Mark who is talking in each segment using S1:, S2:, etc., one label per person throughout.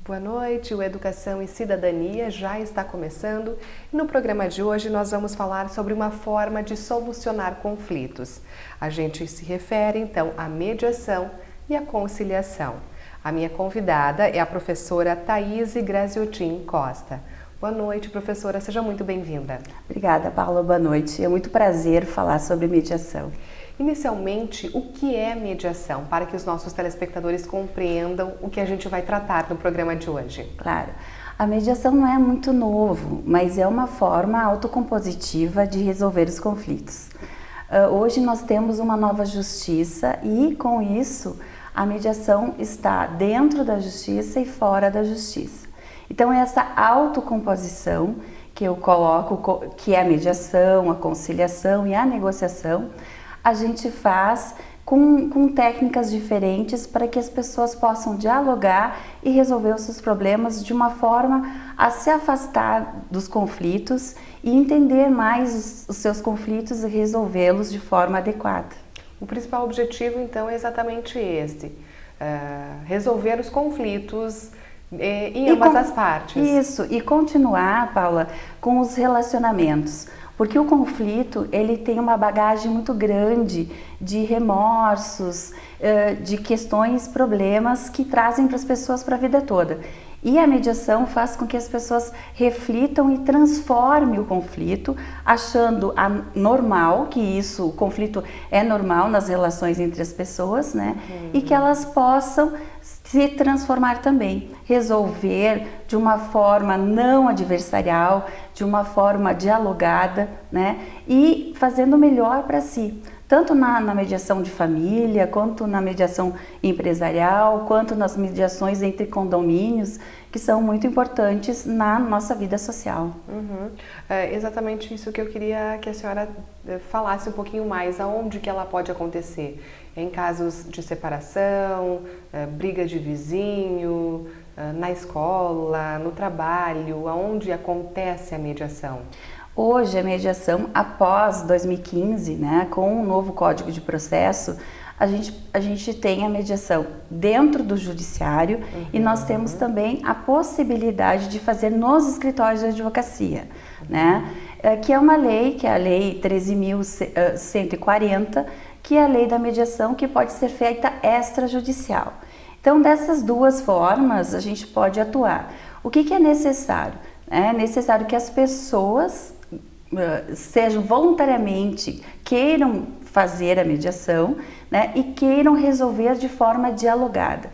S1: Boa noite, o Educação e Cidadania já está começando e no programa de hoje nós vamos falar sobre uma forma de solucionar conflitos. A gente se refere então à mediação e à conciliação. A minha convidada é a professora Thaíse Graziotin Costa. Boa noite, professora, seja muito bem-vinda.
S2: Obrigada, Paula, boa noite. É muito prazer falar sobre mediação.
S1: Inicialmente, o que é mediação, para que os nossos telespectadores compreendam o que a gente vai tratar no programa de hoje?
S2: Claro, a mediação não é muito novo, mas é uma forma autocompositiva de resolver os conflitos. Hoje nós temos uma nova justiça e, com isso, a mediação está dentro da justiça e fora da justiça. Então, essa autocomposição que eu coloco, que é a mediação, a conciliação e a negociação, a gente faz com técnicas diferentes para que as pessoas possam dialogar e resolver os seus problemas de uma forma a se afastar dos conflitos e entender mais os seus conflitos e resolvê-los de forma adequada.
S1: O principal objetivo, então, é exatamente este, resolver os conflitos em ambas as partes.
S2: Isso, e continuar, Paula, com os relacionamentos. Porque o conflito, ele tem uma bagagem muito grande de remorsos, de questões, problemas que trazem para as pessoas para a vida toda. E a mediação faz com que as pessoas reflitam e transformem o conflito, achando normal, que o conflito é normal nas relações entre as pessoas, né? E que elas possam se transformar também, resolver de uma forma não adversarial, de uma forma dialogada, né? E fazendo o melhor para si. Tanto na mediação de família, quanto na mediação empresarial, quanto nas mediações entre condomínios, que são muito importantes na nossa vida social.
S1: É exatamente isso que eu queria que a senhora falasse um pouquinho mais, aonde que ela pode acontecer? Em casos de separação, briga de vizinho, na escola, no trabalho, aonde acontece a mediação?
S2: Hoje, a mediação, após 2015, né, com o novo Código de Processo, a gente tem a mediação dentro do judiciário e nós temos também a possibilidade de fazer nos escritórios de advocacia, né, que é uma lei, que é a Lei 13.140, que é a lei da mediação que pode ser feita extrajudicial. Então, dessas duas formas, a gente pode atuar. O que é necessário? É necessário que as pessoas sejam voluntariamente, queiram fazer a mediação, né, e queiram resolver de forma dialogada.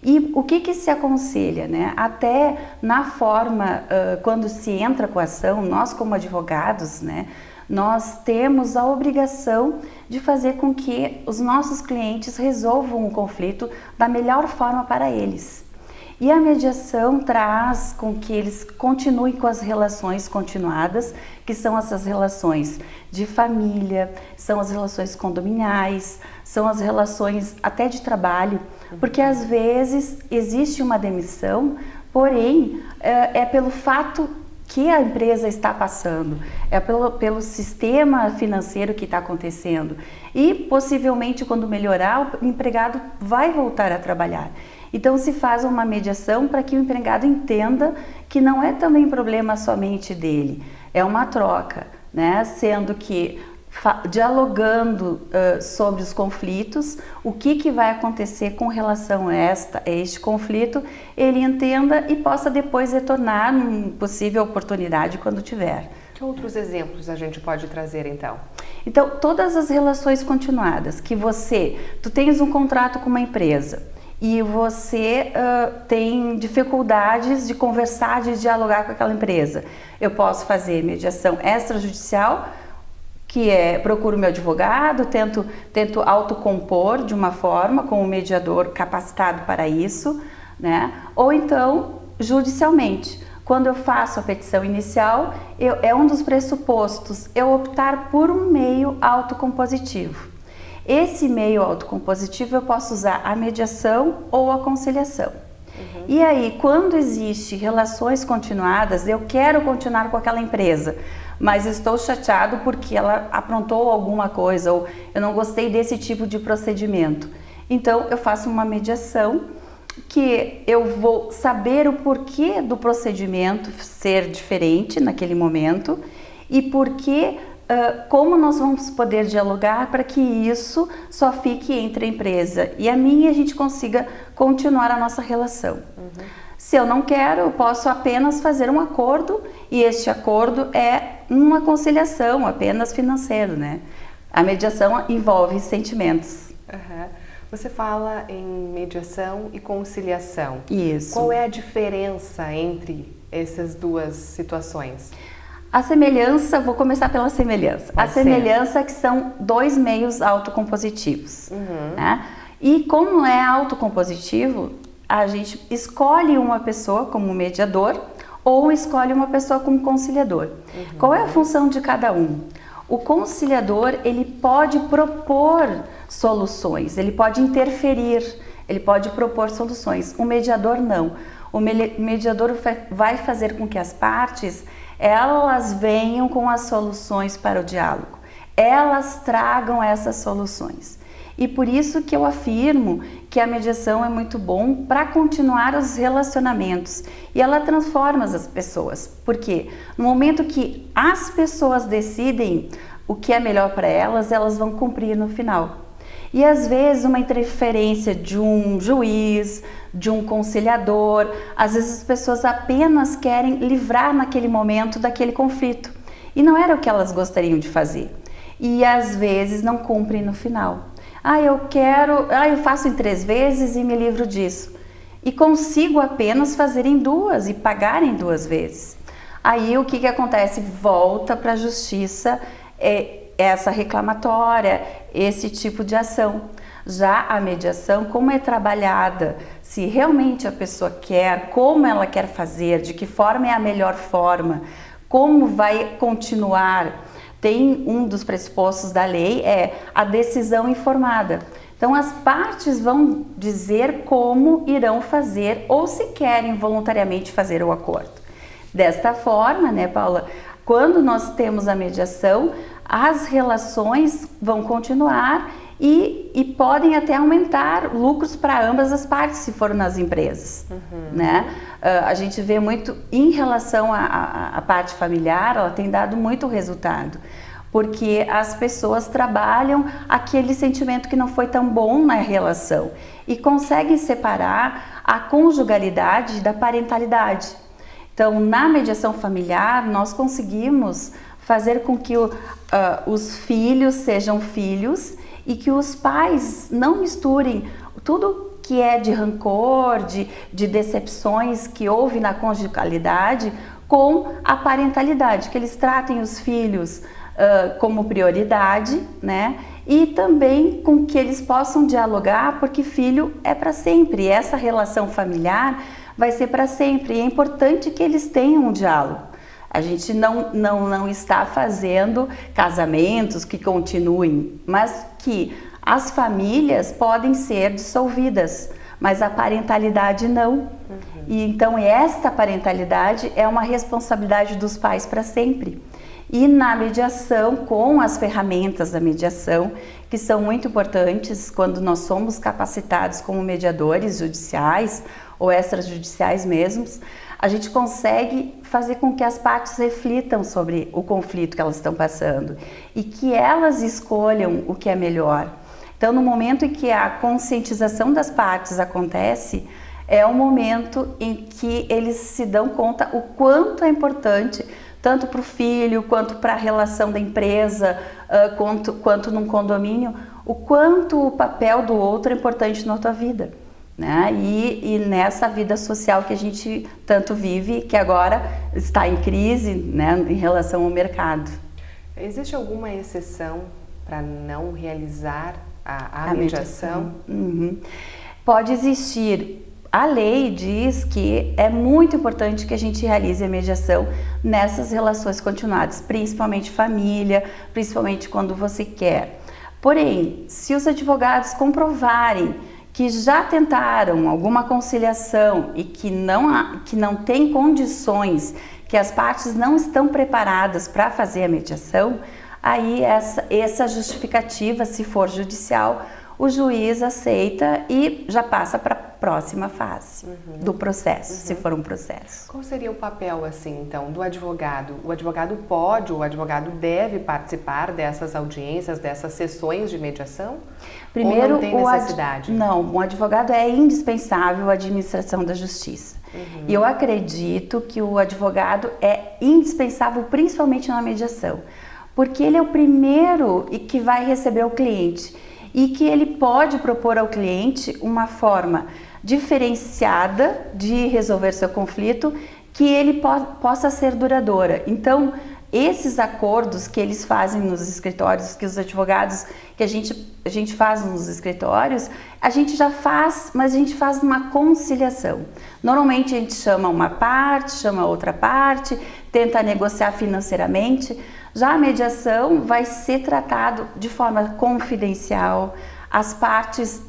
S2: E o que se aconselha, né? Até na forma, quando se entra com a ação, nós como advogados, né, nós temos a obrigação de fazer com que os nossos clientes resolvam o conflito da melhor forma para eles. E a mediação traz com que eles continuem com as relações continuadas, que são essas relações de família, são as relações condominiais, são as relações até de trabalho, porque às vezes existe uma demissão, porém é pelo fato que a empresa está passando, é pelo sistema financeiro que está acontecendo e possivelmente quando melhorar o empregado vai voltar a trabalhar. Então se faz uma mediação para que o empregado entenda que não é também problema somente dele, é uma troca, né? Sendo que dialogando sobre os conflitos, o que vai acontecer com relação a este conflito, ele entenda e possa depois retornar numa possível oportunidade quando tiver.
S1: Que outros exemplos a gente pode trazer então?
S2: Então, todas as relações continuadas, que tu tens um contrato com uma empresa, e você tem dificuldades de conversar, de dialogar com aquela empresa. Eu posso fazer mediação extrajudicial, que procuro meu advogado, tento autocompor de uma forma, com um mediador capacitado para isso, né? Ou então, judicialmente. Quando eu faço a petição inicial, é um dos pressupostos eu optar por um meio autocompositivo. Esse meio autocompositivo eu posso usar a mediação ou a conciliação. E aí, quando existe relações continuadas, eu quero continuar com aquela empresa, mas estou chateado porque ela aprontou alguma coisa ou eu não gostei desse tipo de procedimento. Então, eu faço uma mediação que eu vou saber o porquê do procedimento ser diferente naquele momento e porquê, como nós vamos poder dialogar para que isso só fique entre a empresa e a minha e a gente consiga continuar a nossa relação. Se eu não quero, eu posso apenas fazer um acordo e este acordo é uma conciliação apenas financeiro, né? A mediação envolve sentimentos.
S1: Você fala em mediação e conciliação.
S2: Isso.
S1: Qual é a diferença entre essas duas situações?
S2: A semelhança, vou começar pela semelhança.
S1: Pode
S2: a semelhança é que são dois meios autocompositivos. Né? E como é autocompositivo, a gente escolhe uma pessoa como mediador ou escolhe uma pessoa como conciliador. Qual é a função de cada um? O conciliador, ele pode propor soluções, ele pode interferir, ele pode propor soluções. O mediador não. O mediador vai fazer com que as partes, elas venham com as soluções para o diálogo. Elas tragam essas soluções. E por isso que eu afirmo que a mediação é muito bom para continuar os relacionamentos. E ela transforma as pessoas. Por quê? No momento que as pessoas decidem o que é melhor para elas, elas vão cumprir no final. E às vezes uma interferência de um juiz, de um conciliador, às vezes as pessoas apenas querem livrar naquele momento daquele conflito. E não era o que elas gostariam de fazer. E às vezes não cumprem no final. Eu faço em 3 vezes e me livro disso. E consigo apenas fazer em 2 e pagar em 2 vezes. Aí o que acontece? Volta para a justiça essa reclamatória, esse tipo de ação. Já a mediação, como é trabalhada, se realmente a pessoa quer, como ela quer fazer, de que forma é a melhor forma, como vai continuar. Tem um dos pressupostos da lei é a decisão informada. Então as partes vão dizer como irão fazer ou se querem voluntariamente fazer o acordo. Desta forma, né, Paula, quando nós temos a mediação, as relações vão continuar e podem até aumentar lucros para ambas as partes, se for nas empresas. Né? A gente vê muito em relação à parte familiar, ela tem dado muito resultado, porque as pessoas trabalham aquele sentimento que não foi tão bom na relação e conseguem separar a conjugalidade da parentalidade. Então, na mediação familiar, nós conseguimos fazer com que os filhos sejam filhos e que os pais não misturem tudo que é de rancor, de decepções que houve na conjugalidade com a parentalidade, que eles tratem os filhos como prioridade, né? E também com que eles possam dialogar, porque filho é para sempre, essa relação familiar vai ser para sempre, e é importante que eles tenham um diálogo. A gente não está fazendo casamentos que continuem, mas que as famílias podem ser dissolvidas, mas a parentalidade não. E então esta parentalidade é uma responsabilidade dos pais para sempre. E na mediação, com as ferramentas da mediação, que são muito importantes quando nós somos capacitados como mediadores judiciais ou extrajudiciais mesmos, a gente consegue fazer com que as partes reflitam sobre o conflito que elas estão passando e que elas escolham o que é melhor. Então, no momento em que a conscientização das partes acontece, é o momento em que eles se dão conta o quanto é importante, tanto para o filho, quanto para a relação da empresa, quanto num condomínio, o quanto o papel do outro é importante na tua vida. Né? E nessa vida social que a gente tanto vive, que agora está em crise, né, em relação ao mercado.
S1: Existe alguma exceção para não realizar a mediação?
S2: Pode existir. A lei diz que é muito importante que a gente realize a mediação nessas relações continuadas, principalmente família, principalmente quando você quer. Porém, se os advogados comprovarem que já tentaram alguma conciliação e que não tem condições, que as partes não estão preparadas para fazer a mediação, aí essa justificativa, se for judicial, o juiz aceita e já passa para a próxima fase do processo, se for um processo.
S1: Qual seria o papel, assim, então, do advogado? O advogado pode, o advogado deve participar dessas audiências, dessas sessões de mediação?
S2: Primeiro,
S1: ou não tem necessidade?
S2: Não, o advogado é indispensável à administração da justiça. E eu acredito que o advogado é indispensável principalmente na mediação, porque ele é o primeiro que vai receber o cliente e que ele pode propor ao cliente uma forma diferenciada de resolver seu conflito que ele possa ser duradoura. Então, esses acordos que eles fazem nos escritórios, que os advogados, que a gente faz nos escritórios, a gente já faz, mas a gente faz uma conciliação. Normalmente a gente chama uma parte, chama outra parte, tenta negociar financeiramente. Já a mediação vai ser tratado de forma confidencial, as partes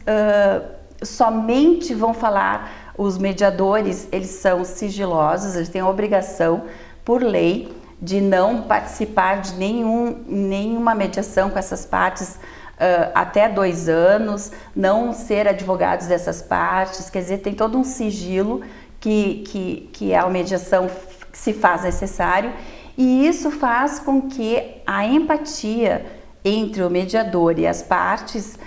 S2: somente vão falar, os mediadores, eles são sigilosos, eles têm a obrigação, por lei, de não participar de nenhuma mediação com essas partes até 2 anos, não ser advogados dessas partes, quer dizer, tem todo um sigilo que a mediação se faz necessário. E isso faz com que a empatia entre o mediador e as partes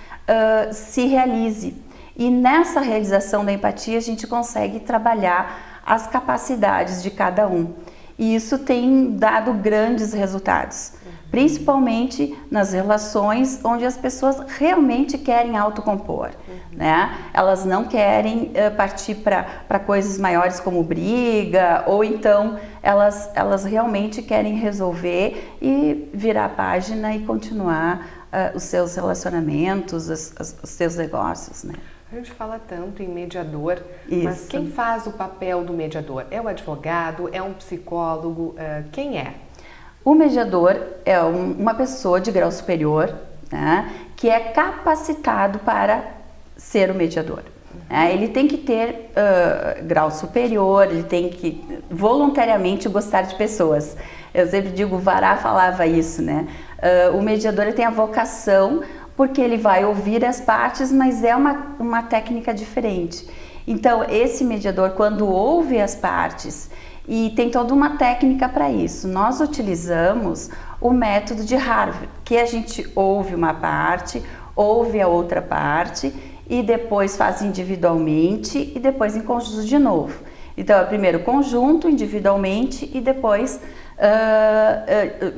S2: se realize. E nessa realização da empatia a gente consegue trabalhar as capacidades de cada um. E isso tem dado grandes resultados, principalmente nas relações onde as pessoas realmente querem autocompor, né? Elas não querem partir para coisas maiores como briga, ou então elas realmente querem resolver e virar a página e continuar os seus relacionamentos, os seus negócios, né?
S1: A gente fala tanto em mediador,
S2: Isso.
S1: Mas quem faz o papel do mediador? É o advogado? É um psicólogo? Quem é?
S2: O mediador é uma pessoa de grau superior, né, que é capacitado para ser o mediador. Ele tem que ter grau superior, ele tem que voluntariamente gostar de pessoas. Eu sempre digo, o Vará falava isso, né? O mediador ele tem a vocação, porque ele vai ouvir as partes, mas é uma técnica diferente. Então, esse mediador, quando ouve as partes, e tem toda uma técnica para isso, nós utilizamos o método de Harvey, que a gente ouve uma parte, ouve a outra parte, e depois faz individualmente, e depois em conjunto de novo. Então, é primeiro conjunto, individualmente, e depois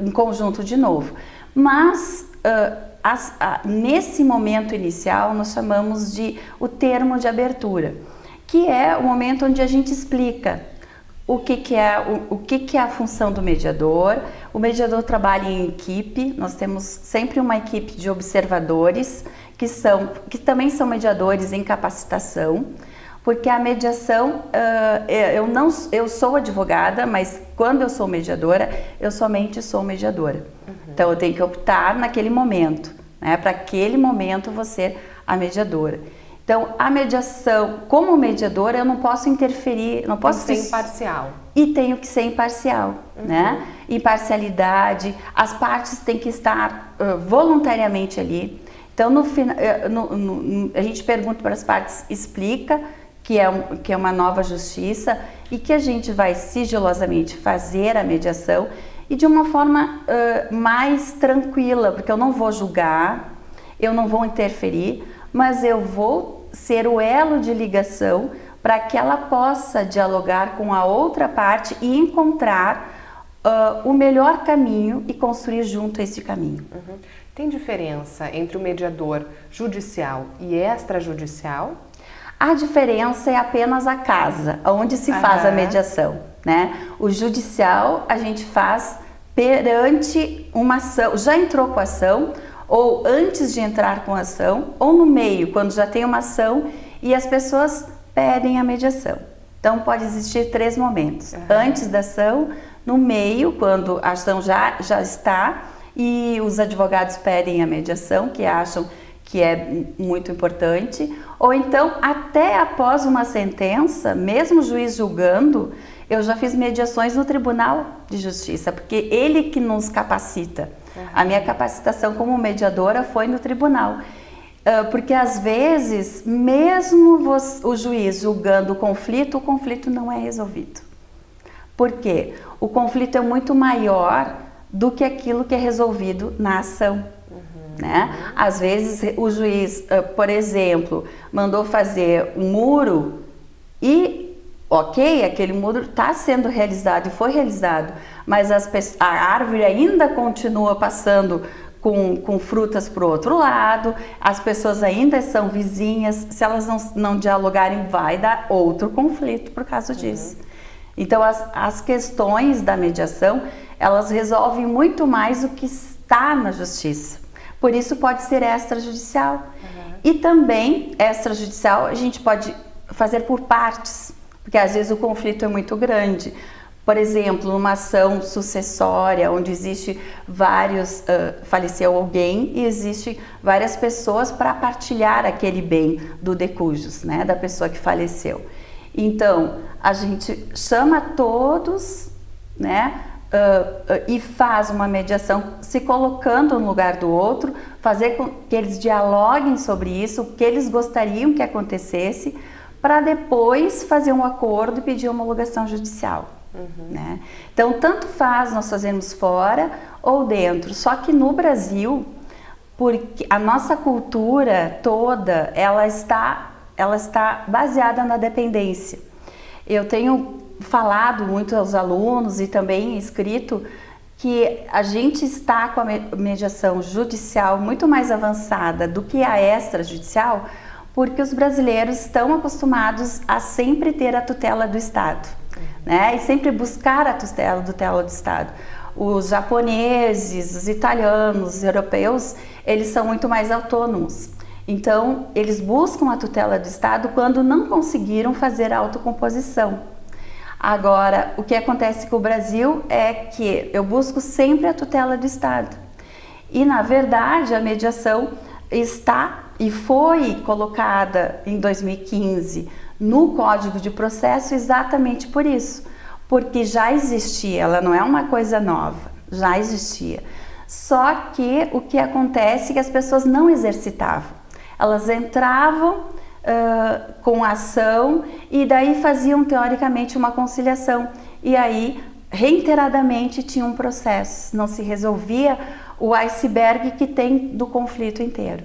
S2: em conjunto de novo. Mas nesse momento inicial nós chamamos de o termo de abertura, que é o momento onde a gente explica o que é a função do mediador. O mediador trabalha em equipe, nós temos sempre uma equipe de observadores que também são mediadores em capacitação, porque a mediação, eu sou advogada, mas quando eu sou mediadora, eu somente sou mediadora. Então eu tenho que optar naquele momento, né, para aquele momento você a mediadora. Então a mediação, como mediadora, eu não posso interferir, não posso
S1: ser imparcial.
S2: E tenho que ser imparcial, né? Imparcialidade, as partes têm que estar voluntariamente ali. Então no final, a gente pergunta para as partes, explica que é uma nova justiça e que a gente vai sigilosamente fazer a mediação e de uma forma mais tranquila, porque eu não vou julgar, eu não vou interferir, mas eu vou ser o elo de ligação para que ela possa dialogar com a outra parte e encontrar o melhor caminho e construir junto esse caminho.
S1: Tem diferença entre o mediador judicial e extrajudicial?
S2: A diferença é apenas a casa, onde se faz a mediação, né? O judicial a gente faz perante uma ação, já entrou com a ação, ou antes de entrar com a ação, ou no meio, quando já tem uma ação e as pessoas pedem a mediação. Então pode existir 3 momentos, antes da ação, no meio, quando a ação já está e os advogados pedem a mediação, que acham que é muito importante, ou então até após uma sentença, mesmo o juiz julgando, eu já fiz mediações no Tribunal de Justiça, porque ele que nos capacita. A minha capacitação como mediadora foi no tribunal. Porque às vezes, mesmo o juiz julgando o conflito não é resolvido. Por quê? O conflito é muito maior do que aquilo que é resolvido na ação. Né? Às vezes o juiz, por exemplo, mandou fazer um muro e, ok, aquele muro está sendo realizado e foi realizado, mas a árvore ainda continua passando com frutas para o outro lado, as pessoas ainda são vizinhas, se elas não dialogarem vai dar outro conflito por causa disso. Então as questões da mediação, elas resolvem muito mais o que está na justiça. Por isso pode ser extrajudicial. E também, extrajudicial, a gente pode fazer por partes, porque às vezes o conflito é muito grande. Por exemplo, numa ação sucessória, onde existe faleceu alguém e existe várias pessoas para partilhar aquele bem do de cujus, né, da pessoa que faleceu. Então, a gente chama todos, né, e faz uma mediação se colocando no lugar do outro, fazer com que eles dialoguem sobre isso, o que eles gostariam que acontecesse, para depois fazer um acordo e pedir homologação judicial. Né? Então, tanto faz nós fazemos fora ou dentro, só que no Brasil, porque a nossa cultura toda, ela está baseada na dependência. Eu tenho falado muito aos alunos e também escrito que a gente está com a mediação judicial muito mais avançada do que a extrajudicial, porque os brasileiros estão acostumados a sempre ter a tutela do Estado, né? E sempre buscar a tutela do Estado. Os japoneses, os italianos, os europeus, eles são muito mais autônomos. Então, eles buscam a tutela do Estado quando não conseguiram fazer a autocomposição. Agora, o que acontece com o Brasil é que eu busco sempre a tutela do Estado. E, na verdade, a mediação está e foi colocada em 2015 no Código de Processo exatamente por isso. Porque já existia, ela não é uma coisa nova, já existia. Só que o que acontece é que as pessoas não exercitavam. Elas entravam com ação e daí faziam teoricamente uma conciliação e aí reiteradamente tinham processos, não se resolvia o iceberg que tem do conflito inteiro.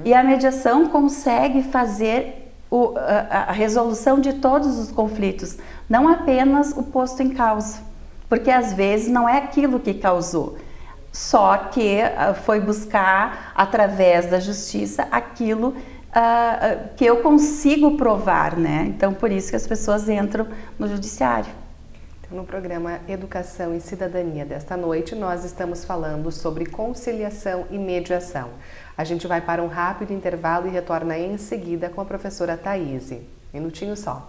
S2: E a mediação consegue fazer a resolução de todos os conflitos, não apenas o posto em causa, porque às vezes não é aquilo que causou, só que foi buscar através da justiça aquilo que eu consigo provar, né? Então, por isso que as pessoas entram no judiciário.
S1: No programa Educação e Cidadania desta noite, nós estamos falando sobre conciliação e mediação. A gente vai para um rápido intervalo e retorna em seguida com a professora Thaíse. Minutinho só.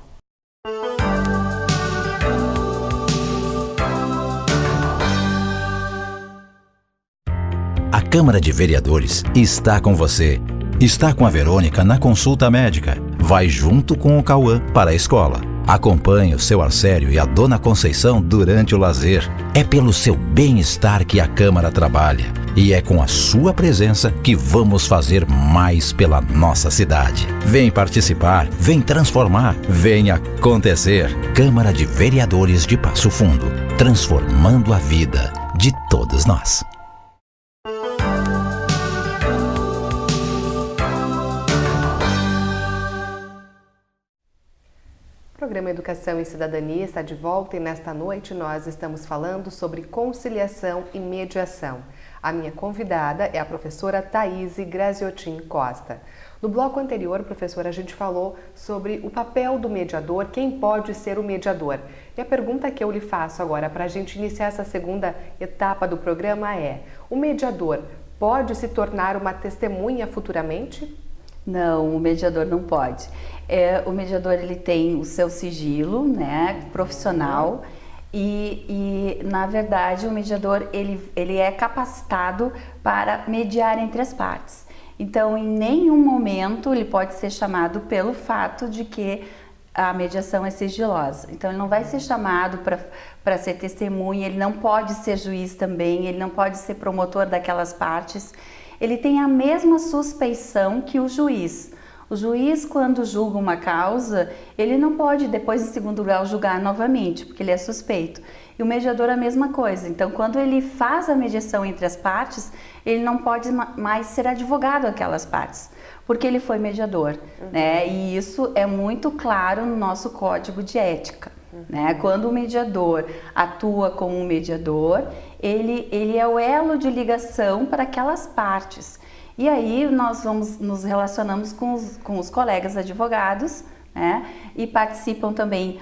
S3: A Câmara de Vereadores está com você. Está com a Verônica na consulta médica. Vai junto com o Cauã para a escola. Acompanhe o seu Arcério e a Dona Conceição durante o lazer. É pelo seu bem-estar que a Câmara trabalha. E é com a sua presença que vamos fazer mais pela nossa cidade. Vem participar, vem transformar, vem acontecer. Câmara de Vereadores de Passo Fundo. Transformando a vida de todos nós.
S1: O programa Educação e Cidadania está de volta e nesta noite nós estamos falando sobre conciliação e mediação. A minha convidada é a professora Thaíse Graziotin Costa. No bloco anterior, professora, a gente falou sobre o papel do mediador, quem pode ser o mediador. E a pergunta que eu lhe faço agora para a gente iniciar essa segunda etapa do programa é: o mediador pode se tornar uma testemunha futuramente?
S2: Não, o mediador não pode. O mediador ele tem o seu sigilo, né, profissional e na verdade o mediador ele é capacitado para mediar entre as partes. Então, em nenhum momento ele pode ser chamado pelo fato de que a mediação é sigilosa. Então, ele não vai ser chamado para ser testemunha, ele não pode ser juiz também, ele não pode ser promotor daquelas partes. Ele tem a mesma suspeição que o juiz. O juiz, quando julga uma causa, ele não pode, depois, em segundo grau, julgar novamente, porque ele é suspeito. E o mediador a mesma coisa. Então, quando ele faz a mediação entre as partes, ele não pode mais ser advogado daquelas partes, porque ele foi mediador, né? E isso é muito claro no nosso código de ética, né? Quando o mediador atua como um mediador, ele é o elo de ligação para aquelas partes. E aí nós nos relacionamos com os colegas advogados, né? E participam também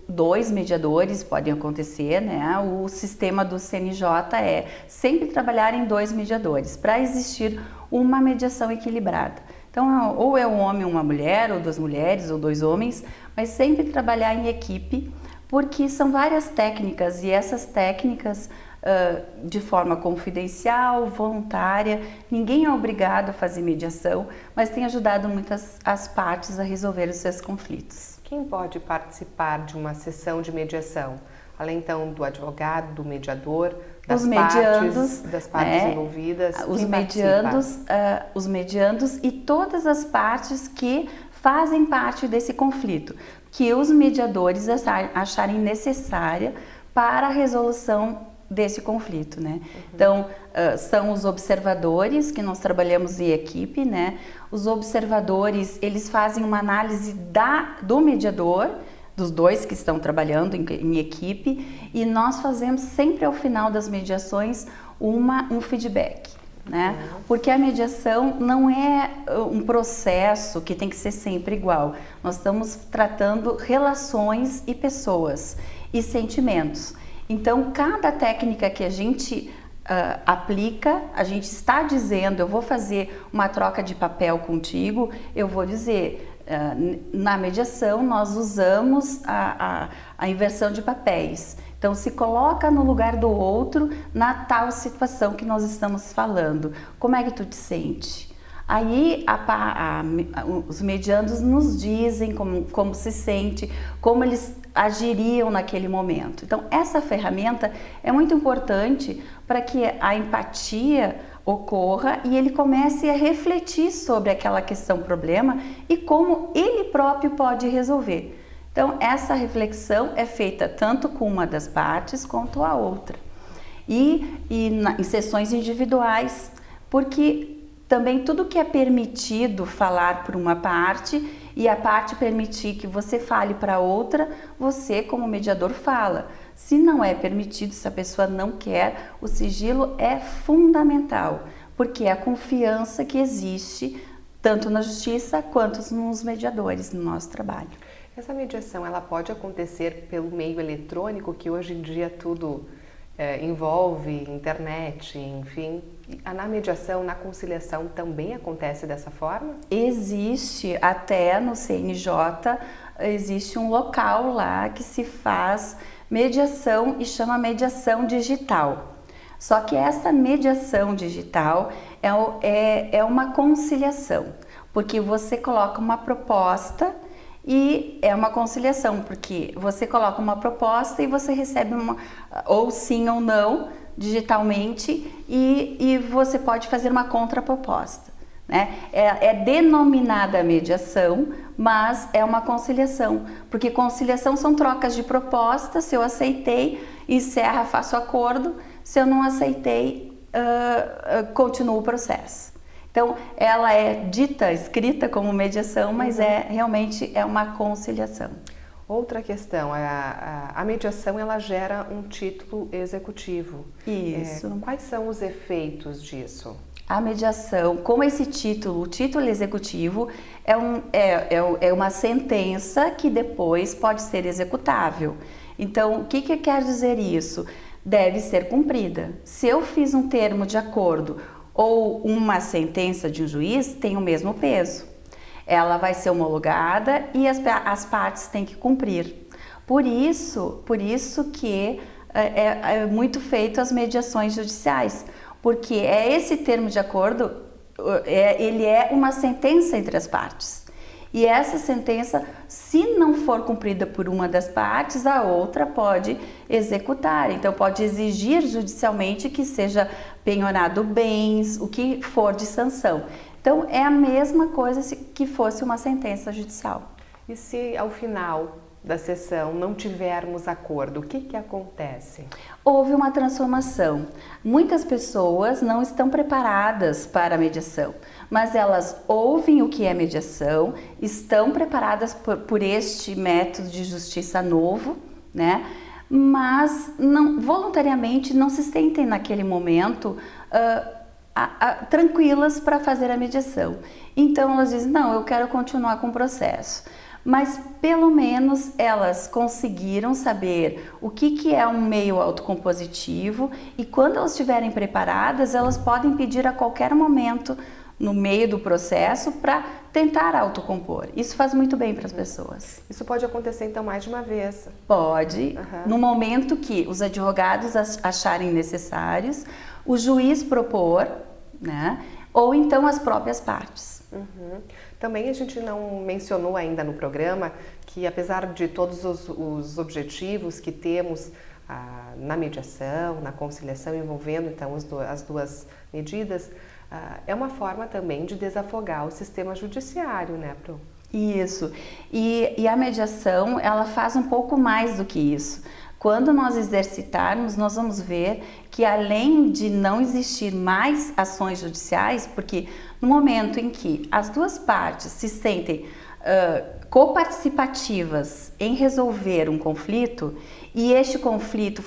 S2: dois mediadores, podem acontecer, né? O sistema do CNJ é sempre trabalhar em 2 mediadores, para existir uma mediação equilibrada. Então, ou é um homem ou uma mulher, ou 2 mulheres, ou 2 homens, mas sempre trabalhar em equipe, porque são várias técnicas, e essas técnicas, de forma confidencial, voluntária, ninguém é obrigado a fazer mediação, mas tem ajudado muitas as partes a resolver os seus conflitos.
S1: Quem pode participar de uma sessão de mediação? Além então do advogado, do mediador, das partes envolvidas,
S2: os mediandos e todas as partes que fazem parte desse conflito, que os mediadores acharem necessária para a resolução desse conflito, né? Então, são os observadores, que nós trabalhamos em equipe, né? Os observadores, eles fazem uma análise do mediador, dos 2 que estão trabalhando em equipe, e nós fazemos sempre ao final das mediações um feedback, né? Porque a mediação não é um processo que tem que ser sempre igual. Nós estamos tratando relações e pessoas e sentimentos. Então, cada técnica que a gente aplica, a gente está dizendo, eu vou fazer uma troca de papel contigo, eu vou dizer, na mediação nós usamos a inversão de papéis. Então, se coloca no lugar do outro na tal situação que nós estamos falando. Como é que tu te sente? Aí os mediandos nos dizem como se sente, como eles agiriam naquele momento. Então, essa ferramenta é muito importante para que a empatia ocorra e ele comece a refletir sobre aquela questão, problema, e como ele próprio pode resolver. Então, essa reflexão é feita tanto com uma das partes quanto a outra. Em sessões individuais, porque também tudo que é permitido falar por uma parte e a parte permitir que você fale para outra, você como mediador fala. Se não é permitido, se a pessoa não quer, o sigilo é fundamental, porque é a confiança que existe tanto na justiça quanto nos mediadores no nosso trabalho.
S1: Essa mediação, ela pode acontecer pelo meio eletrônico, que hoje em dia tudo envolve internet, enfim. Na mediação, na conciliação, também acontece dessa forma?
S2: Existe, até no CNJ, existe um local lá que se faz mediação e chama mediação digital. Só que essa mediação digital é uma conciliação, porque você coloca uma proposta e é uma conciliação, porque você coloca uma proposta e você recebe ou sim ou não, digitalmente, e você pode fazer uma contraproposta, né? É denominada mediação, mas é uma conciliação, porque conciliação são trocas de propostas. Se eu aceitei, encerra, faço acordo. Se eu não aceitei, continua o processo. Então, ela é escrita como mediação, mas realmente é uma conciliação.
S1: Outra questão, a mediação, ela gera um título executivo.
S2: Isso.
S1: Quais são os efeitos disso?
S2: A mediação, como esse título, o título executivo, é uma sentença que depois pode ser executável. Então, o que quer dizer isso? Deve ser cumprida. Se eu fiz um termo de acordo ou uma sentença de um juiz, tem o mesmo peso. Ela vai ser homologada e as partes têm que cumprir. Por isso que é muito feito as mediações judiciais, porque é esse termo de acordo ele é uma sentença entre as partes. E essa sentença, se não for cumprida por uma das partes, a outra pode executar. Então, pode exigir judicialmente que seja penhorado bens, o que for de sanção. Então, é a mesma coisa que fosse uma sentença judicial.
S1: E se ao final da sessão não tivermos acordo, o que acontece?
S2: Houve uma transformação. Muitas pessoas não estão preparadas para a mediação, mas elas ouvem o que é mediação, estão preparadas por este método de justiça novo, né? Mas voluntariamente não se sentem naquele momento tranquilas para fazer a mediação. Então elas dizem, não, eu quero continuar com o processo. Mas pelo menos elas conseguiram saber o que é um meio autocompositivo e quando elas estiverem preparadas, elas podem pedir a qualquer momento no meio do processo para tentar autocompor. Isso faz muito bem para as pessoas.
S1: Isso pode acontecer então mais de uma vez?
S2: Pode, no momento que os advogados acharem necessários, o juiz propor, né? Ou então as próprias partes.
S1: Também a gente não mencionou ainda no programa que, apesar de todos os objetivos que temos na mediação, na conciliação, envolvendo então as duas medidas, é uma forma também de desafogar o sistema judiciário, né, Pro?
S2: Isso. E a mediação, ela faz um pouco mais do que isso. Quando nós exercitarmos, nós vamos ver que além de não existir mais ações judiciais, porque no momento em que as duas partes se sentem coparticipativas em resolver um conflito e este conflito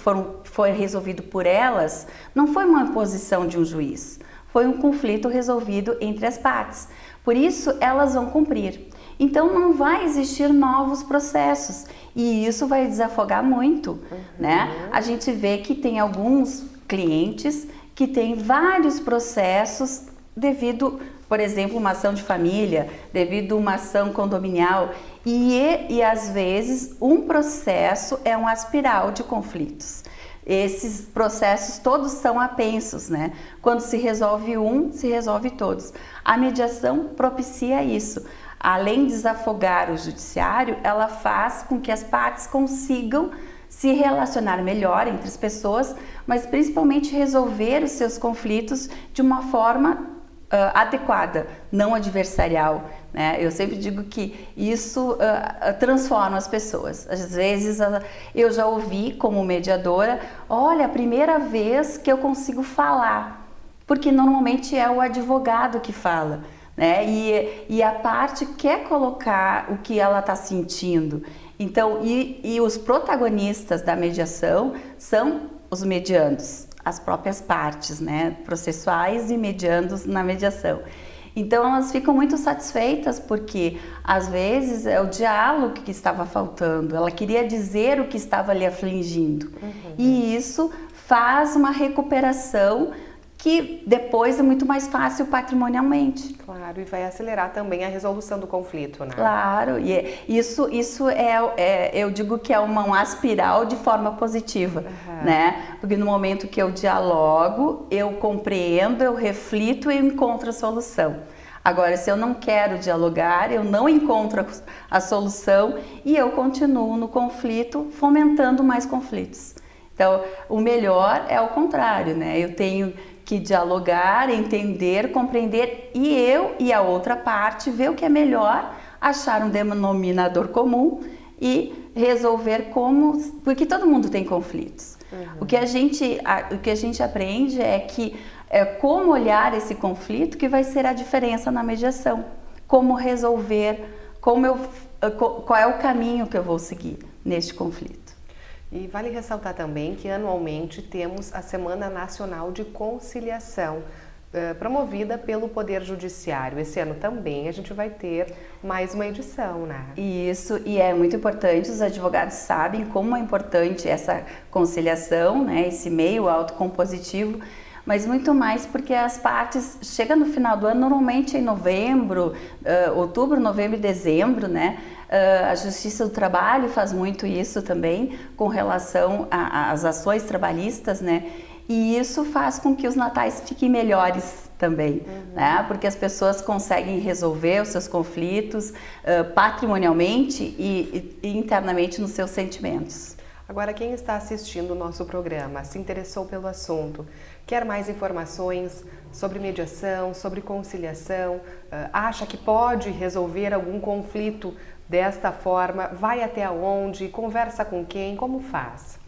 S2: foi resolvido por elas, não foi uma imposição de um juiz, foi um conflito resolvido entre as partes. Por isso, elas vão cumprir. Então, não vai existir novos processos e isso vai desafogar muito, né? A gente vê que tem alguns clientes que têm vários processos devido, por exemplo, uma ação de família, devido a uma ação condominial e às vezes um processo é uma espiral de conflitos. Esses processos todos são apensos, né? Quando se resolve um, se resolve todos. A mediação propicia isso. Além de desafogar o judiciário, ela faz com que as partes consigam se relacionar melhor entre as pessoas, mas principalmente resolver os seus conflitos de uma forma adequada, não adversarial, né? Eu sempre digo que isso transforma as pessoas. Às vezes eu já ouvi como mediadora, olha, a primeira vez que eu consigo falar, porque normalmente é o advogado que fala, né? E a parte quer colocar o que ela está sentindo. Então, e os protagonistas da mediação são os mediandos, as próprias partes, né, processuais e mediandos na mediação. Então elas ficam muito satisfeitas porque às vezes é o diálogo que estava faltando, ela queria dizer o que estava lhe afligindo. E isso faz uma recuperação que depois é muito mais fácil patrimonialmente.
S1: Claro, e vai acelerar também a resolução do conflito, né?
S2: Claro, e isso eu digo que é uma espiral de forma positiva, né? Porque no momento que eu dialogo, eu compreendo, eu reflito e eu encontro a solução. Agora, se eu não quero dialogar, eu não encontro a solução e eu continuo no conflito, fomentando mais conflitos. Então, o melhor é o contrário, né? Eu tenho que dialogar, entender, compreender e eu e a outra parte ver o que é melhor, achar um denominador comum e resolver porque todo mundo tem conflitos. O que a gente aprende é que como olhar esse conflito que vai ser a diferença na mediação, como resolver, qual é o caminho que eu vou seguir neste conflito.
S1: E vale ressaltar também que anualmente temos a Semana Nacional de Conciliação, promovida pelo Poder Judiciário. Esse ano também a gente vai ter mais uma edição, né?
S2: Isso, e é muito importante, os advogados sabem como é importante essa conciliação, né, esse meio autocompositivo, mas muito mais porque as partes chegam no final do ano, normalmente em novembro, outubro, novembro e dezembro, né? A Justiça do Trabalho faz muito isso também com relação às ações trabalhistas, né? E isso faz com que os natais fiquem melhores, também, né? Porque as pessoas conseguem resolver os seus conflitos patrimonialmente e internamente nos seus sentimentos.
S1: Agora, quem está assistindo o nosso programa, se interessou pelo assunto, quer mais informações sobre mediação, sobre conciliação, acha que pode resolver algum conflito desta forma, vai até onde, conversa com quem, como faz?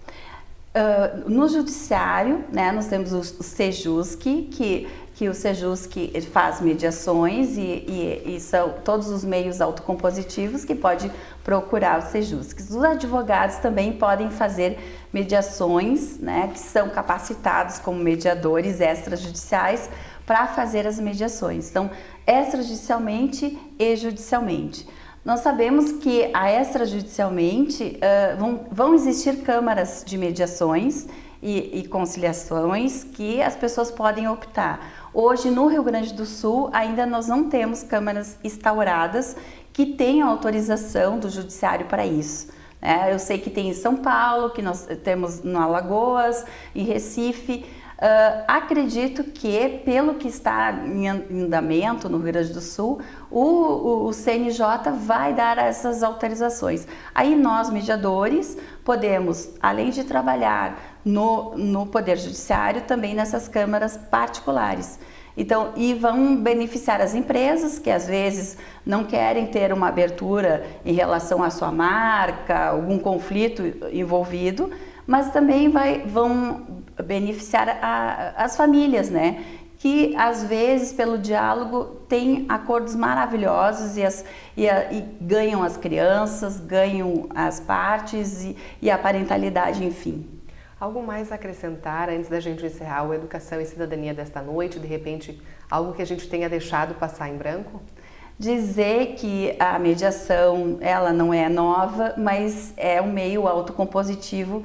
S2: No judiciário, né, nós temos o Sejusc, que o Sejusc faz mediações e são todos os meios autocompositivos que pode procurar o Sejusc. Os advogados também podem fazer mediações, né, que são capacitados como mediadores extrajudiciais para fazer as mediações. Então, extrajudicialmente e judicialmente. Nós sabemos que extrajudicialmente vão existir câmaras de mediações e conciliações que as pessoas podem optar. Hoje, no Rio Grande do Sul, ainda nós não temos câmaras instauradas que tenham autorização do judiciário para isso. Eu sei que tem em São Paulo, que nós temos no Alagoas, em Recife. Acredito que, pelo que está em andamento no Rio Grande do Sul, o CNJ vai dar essas autorizações. Aí nós, mediadores, podemos, além de trabalhar no Poder Judiciário, também nessas câmaras particulares. Então, e vão beneficiar as empresas que às vezes não querem ter uma abertura em relação à sua marca, algum conflito envolvido, mas também vão beneficiar as famílias, né? Que às vezes pelo diálogo têm acordos maravilhosos e ganham as crianças, ganham as partes e a parentalidade, enfim.
S1: Algo mais a acrescentar antes da gente encerrar o Educação e Cidadania desta noite? De repente, algo que a gente tenha deixado passar em branco?
S2: Dizer que a mediação, ela não é nova, mas é um meio autocompositivo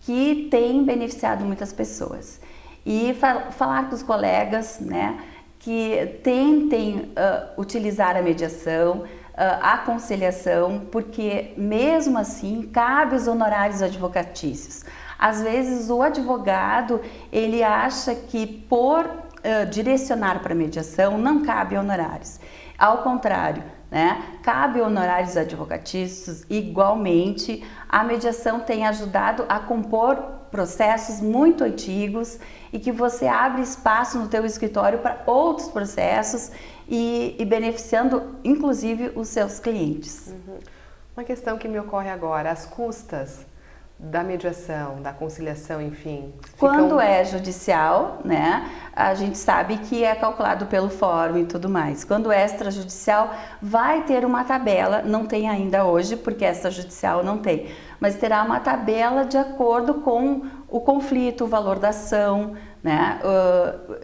S2: que tem beneficiado muitas pessoas. E falar com os colegas, né, que tentem utilizar a mediação, a conciliação, porque mesmo assim cabe os honorários advocatícios. Às vezes o advogado, ele acha que por direcionar para a mediação não cabe honorários. Ao contrário, né? Cabe honorários advocatícios igualmente. A mediação tem ajudado a compor processos muito antigos e que você abre espaço no teu escritório para outros processos e beneficiando inclusive os seus clientes.
S1: Uma questão que me ocorre agora, as custas da mediação, da conciliação, enfim.
S2: Quando é judicial, né, a gente sabe que é calculado pelo fórum e tudo mais. Quando é extrajudicial, vai ter uma tabela, não tem ainda hoje, porque extrajudicial não tem, mas terá uma tabela de acordo com o conflito, o valor da ação, né?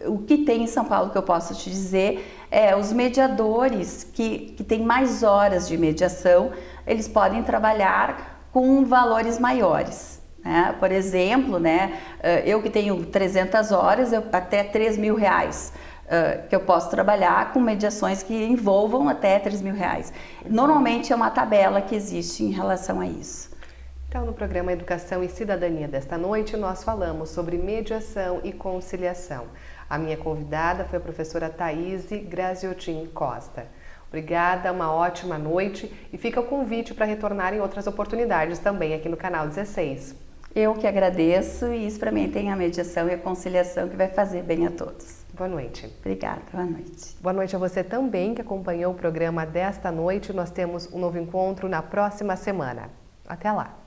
S2: O que tem em São Paulo que eu posso te dizer é os mediadores que têm mais horas de mediação, eles podem trabalhar com valores maiores, né? Por exemplo, né, eu que tenho 300 horas, até R$3.000 que eu posso trabalhar com mediações que envolvam até R$3.000. Normalmente é uma tabela que existe em relação a isso.
S1: Então, no programa Educação e Cidadania desta noite, nós falamos sobre mediação e conciliação. A minha convidada foi a professora Thaíse Graziotin Costa. Obrigada, uma ótima noite e fica o convite para retornar em outras oportunidades também aqui no canal 16.
S2: Eu que agradeço e experimentem a mediação e a conciliação que vai fazer bem a todos.
S1: Boa noite.
S2: Obrigada, boa noite.
S1: Boa noite a você também que acompanhou o programa desta noite. Nós temos um novo encontro na próxima semana. Até lá.